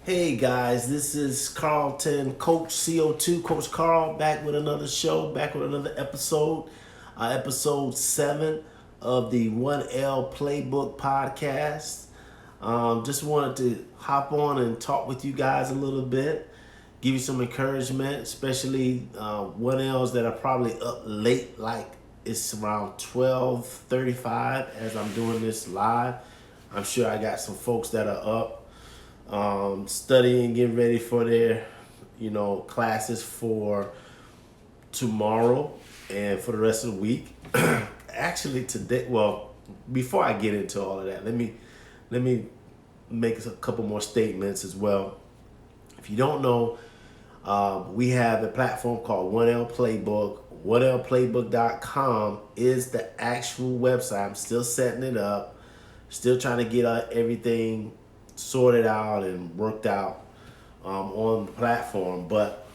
Hey guys, this is Carlton, Coach CO2, Coach Carl, back with another show, back with another episode, episode 7 of the 1L Playbook podcast. Just wanted to hop on and talk with you guys a little bit, give you some encouragement, especially 1Ls that are probably up late, like it's around 12:35 as I'm doing this live. I'm sure I got some folks that are up studying, getting ready for their, classes for tomorrow and for the rest of the week. Actually, today, well, before I get into all of that, let me make a couple more statements as well. If you don't know, we have a platform called 1L Playbook. 1lplaybook.com is the actual website. I'm still setting it up, still trying to get everything sorted out and worked out on the platform. But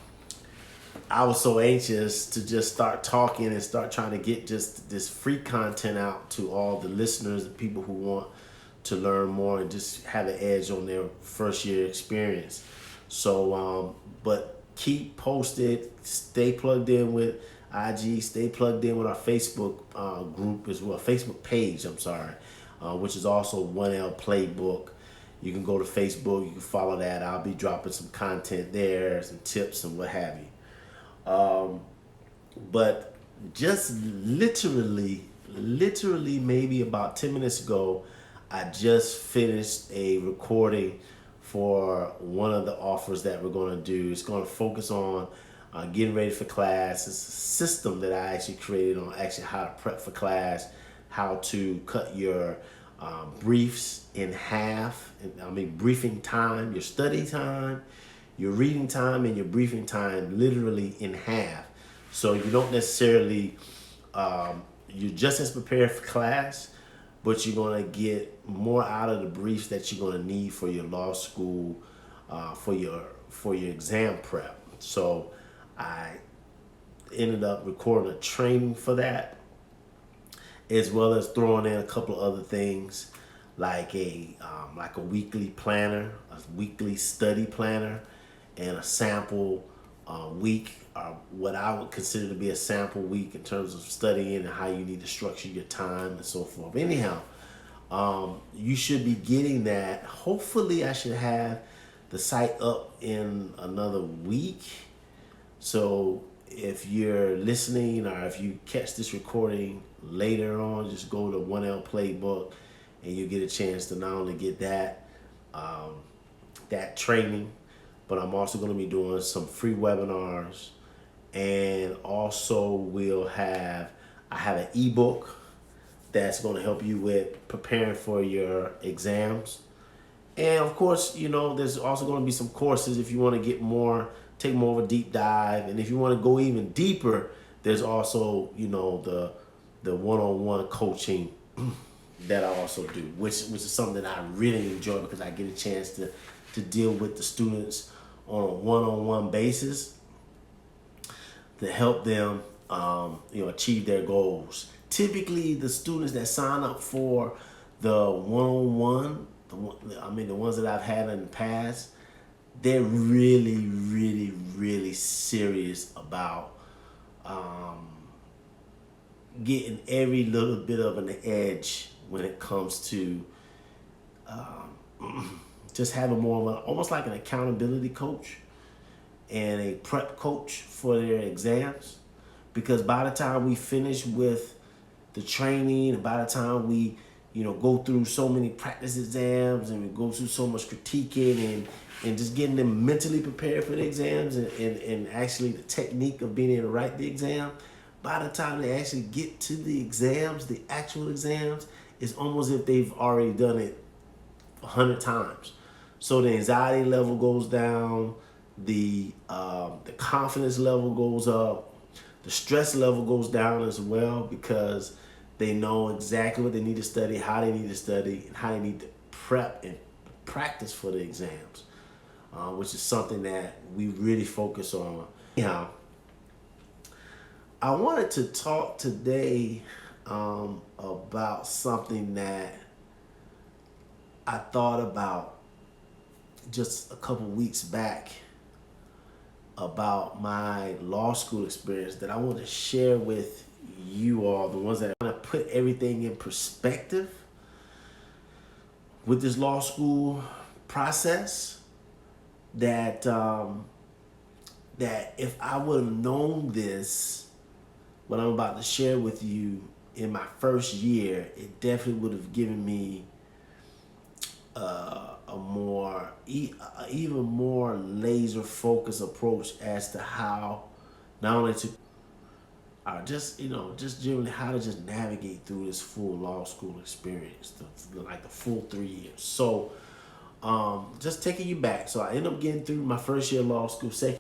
I was so anxious to just start talking and start trying to get just this free content out to all the listeners and people who want to learn more and just have an edge on their first year experience. So, but keep posted, stay plugged in with IG, stay plugged in with our Facebook group as well, Facebook page, I'm sorry, which is also 1L Playbook. You can go to Facebook, you can follow that. I'll be dropping some content there, some tips and what have you. But just literally maybe about 10 minutes ago, I just finished a recording for one of the offers that we're going to do. It's going to focus on getting ready for class. It's a system that I actually created on actually how to prep for class, how to cut your briefs in half. I mean, briefing time, your study time, your reading time, and your briefing time literally in half. So you don't necessarily, you're just as prepared for class, but you're going to get more out of the briefs that you're going to need for your law school, for your exam prep. So I ended up recording a training for that, as well as throwing in a couple of other things like a weekly planner, a weekly study planner, and a sample week, what I would consider to be a sample week in terms of studying and how you need to structure your time and so forth. Anyhow, you should be getting that. Hopefully, I should have the site up in another week. So if you're listening or if you catch this recording later on, just go to 1L Playbook and you get a chance to not only get that training, but I'm also going to be doing some free webinars, and also I have an ebook that's going to help you with preparing for your exams. And of course, there's also going to be some courses if you want to take more of a deep dive. And if you want to go even deeper, there's also, the one-on-one coaching that I also do, which is something that I really enjoy because I get a chance to deal with the students on a one-on-one basis to help them, achieve their goals. Typically, the students that sign up for the one-on-one, the ones that I've had in the past, they're really, really, really serious about getting every little bit of an edge when it comes to just having more of almost like an accountability coach and a prep coach for their exams. Because by the time we finish with the training, and by the time we, go through so many practice exams and we go through so much critiquing and just getting them mentally prepared for the exams and actually the technique of being able to write the exam, by the time they actually get to the exams, the actual exams, it's almost as if they've already done it 100 times. So the anxiety level goes down, the confidence level goes up, the stress level goes down as well, because they know exactly what they need to study, how they need to study, and how they need to prep and practice for the exams, which is something that we really focus on. Anyhow, I wanted to talk today about something that I thought about just a couple weeks back about my law school experience that I want to share with you all, the ones that want to put everything in perspective with this law school process. That if I would have known this, what I'm about to share with you in my first year, it definitely would have given me even more laser focused approach as to how not only to just generally how to just navigate through this full law school experience, like the full 3 years. So just taking you back. So I ended up getting through my first year of law school, second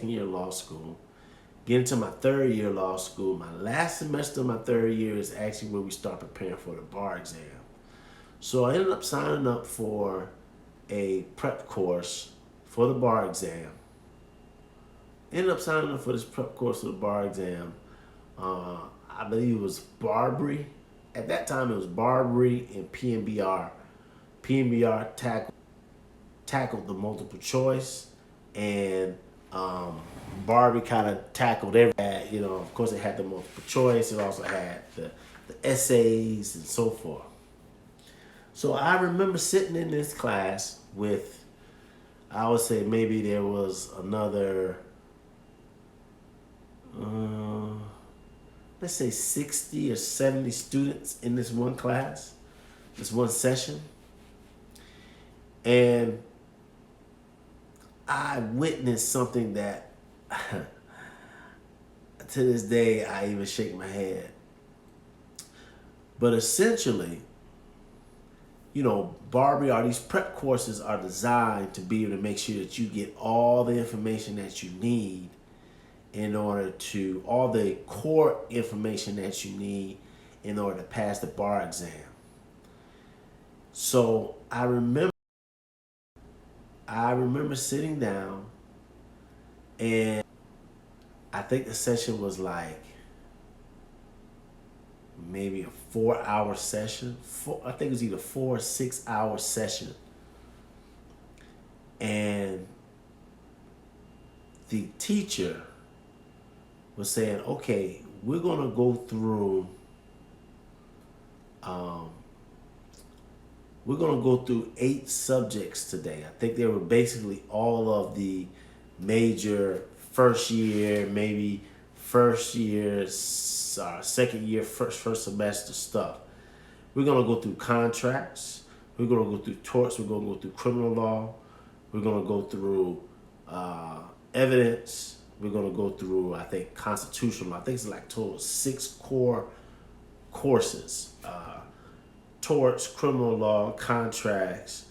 year of law school, getting to my third year of law school. My last semester of my third year is actually where we start preparing for the bar exam. So I ended up signing up for a prep course for the bar exam. Ended up signing up for this prep course for the bar exam. I believe it was Barbary. At that time, it was Barbary and PMBR. PMBR tackled the multiple choice, and Barbie kind of tackled everything. Of course, it had the multiple choice. It also had the essays and so forth. So I remember sitting in this class with, I would say maybe there was another, let's say 60 or 70 students in this one class, this one session. And I witnessed something that to this day I even shake my head. But essentially, Barbie, or these prep courses are designed to be able to make sure that you get all the information that you need all the core information that you need in order to pass the bar exam. So I remember sitting down, and I think the session was like maybe a 4-hour session. I think it was either 4 or 6 hour session. And the teacher was saying, okay, we're going to go through 8 subjects today. I think they were basically all of the major first year, maybe first year, second year, first semester stuff. We're going to go through contracts. We're going to go through torts. We're going to go through criminal law. We're going to go through evidence. We're going to go through, I think, constitutional law. I think it's like total 6 core courses. Torts, criminal law, contracts,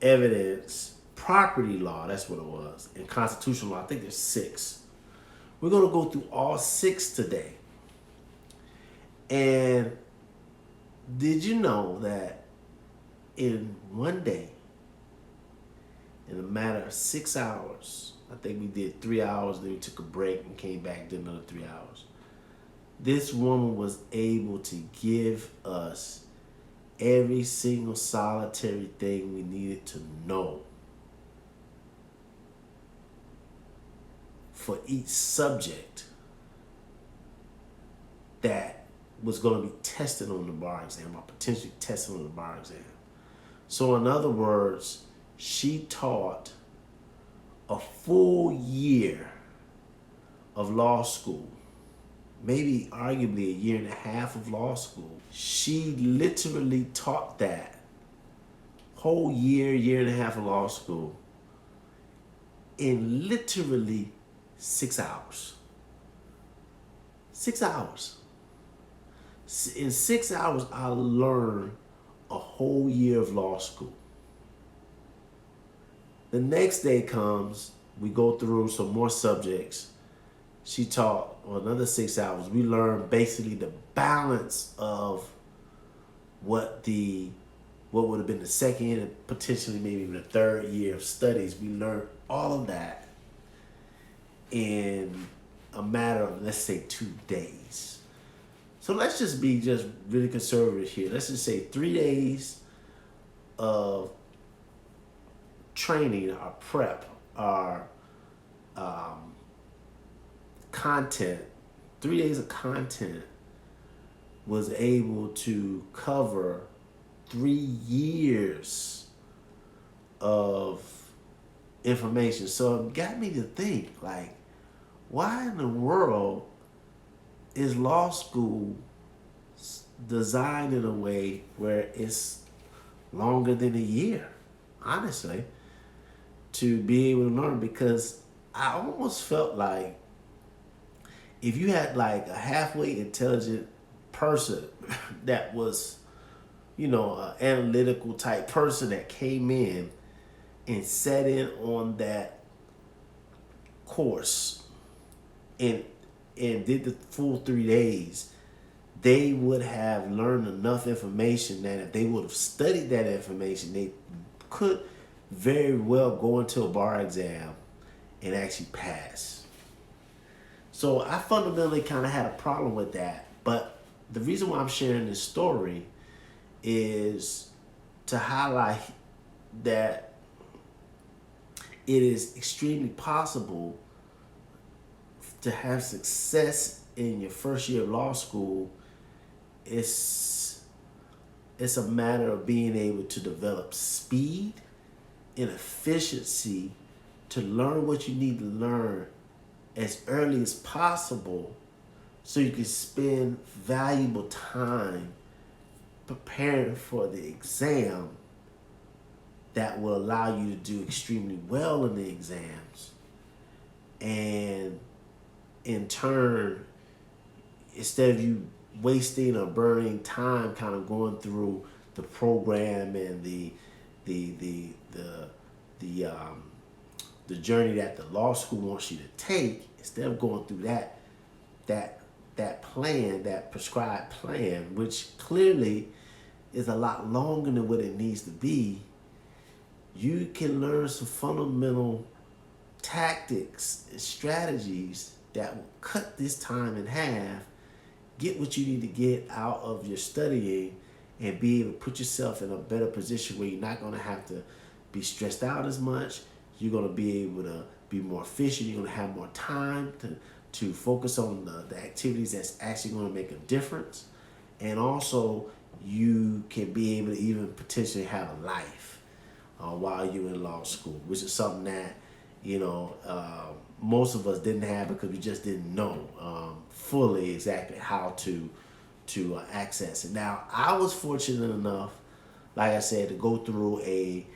evidence, property law, that's what it was, and constitutional law. I think there's 6. We're going to go through all 6 today. And did you know that in one day, in a matter of 6 hours, I think we did 3 hours, then we took a break and came back, did another 3 hours. This woman was able to give us every single solitary thing we needed to know for each subject that was going to be tested on the bar exam, or potentially tested on the bar exam. So in other words, she taught a full year of law school, maybe arguably a year and a half of law school. She literally taught that whole year and a half of law school in literally 6 hours. 6 hours. In 6 hours, I learned a whole year of law school. The next day comes, we go through some more subjects. She taught another 6 hours. We learned basically the balance of what would have been the second and potentially maybe even the third year of studies. We learned all of that in a matter of, let's say, 2 days. So let's just be really conservative here. Let's just say 3 days of training, our prep, our content, 3 days of content was able to cover 3 years of information. So it got me to think, like, why in the world is law school designed in a way where it's longer than a year, honestly, to be able to learn? Because I almost felt like if you had like a halfway intelligent person that was, an analytical type person that came in and sat in on that course and did the full 3 days, they would have learned enough information that if they would have studied that information, they could very well go into a bar exam and actually pass. So I fundamentally kind of had a problem with that. But the reason why I'm sharing this story is to highlight that it is extremely possible to have success in your first year of law school. It's a matter of being able to develop speed and efficiency to learn what you need to learn as early as possible so you can spend valuable time preparing for the exam that will allow you to do extremely well in the exams. And in turn, instead of you wasting or burning time kind of going through the program and the journey that the law school wants you to take, instead of going through that plan, that prescribed plan, which clearly is a lot longer than what it needs to be, you can learn some fundamental tactics and strategies that will cut this time in half, get what you need to get out of your studying, and be able to put yourself in a better position where you're not going to have to be stressed out as much. You're going to be able to be more efficient. You're going to have more time to focus on the activities that's actually going to make a difference. And also, you can be able to even potentially have a life while you're in law school, which is something that, most of us didn't have because we just didn't know fully exactly how to access it. Now, I was fortunate enough, like I said, to go through a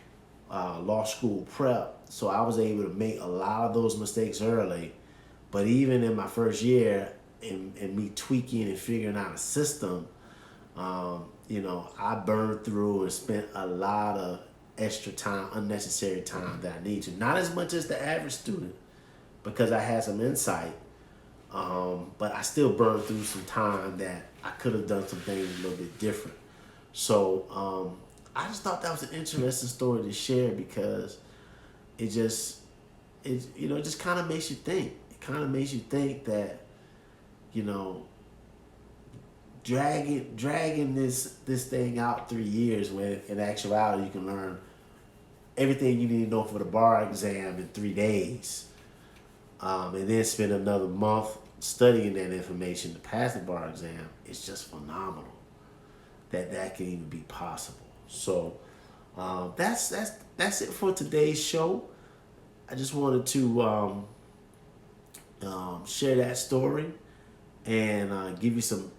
law school prep, so I was able to make a lot of those mistakes early. But even in my first year, in me tweaking and figuring out a system, I burned through and spent a lot of extra time, unnecessary time that I need to. Not as much as the average student, because I had some insight, but I still burned through some time that I could have done some things a little bit different. So I just thought that was an interesting story to share because it just kind of makes you think. It kind of makes you think that, dragging this thing out 3 years when in actuality you can learn everything you need to know for the bar exam in 3 days, and then spend another month studying that information to pass the bar exam. It's just phenomenal that can even be possible. So that's it for today's show. I just wanted to share that story and give you some,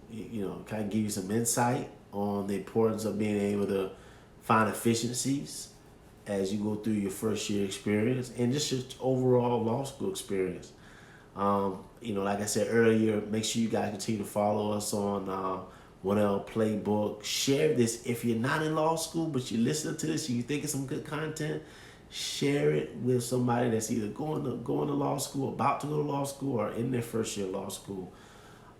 kind of give you some insight on the importance of being able to find efficiencies as you go through your first year experience and just your overall law school experience. Like I said earlier, make sure you guys continue to follow us on 1L Playbook. Share this if you're not in law school, but you listen to this and you think it's some good content. Share it with somebody that's either going to law school, about to go to law school, or in their first year of law school.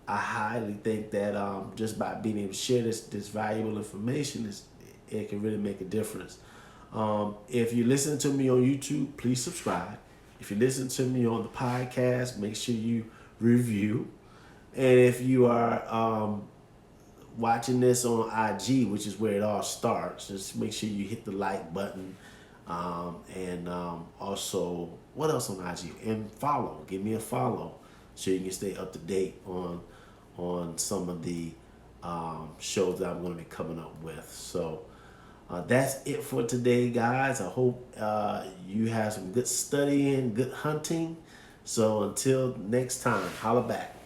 I highly think that just by being able to share this valuable information, it can really make a difference. If you listen to me on YouTube, please subscribe. If you listen to me on the podcast, make sure you review. And if you are watching this on IG, which is where it all starts, just make sure you hit the like button. And also, what else on IG? And follow. Give me a follow so you can stay up to date on some of the shows that I'm going to be coming up with. So that's it for today, guys. I hope you have some good studying, good hunting. So until next time, holla back.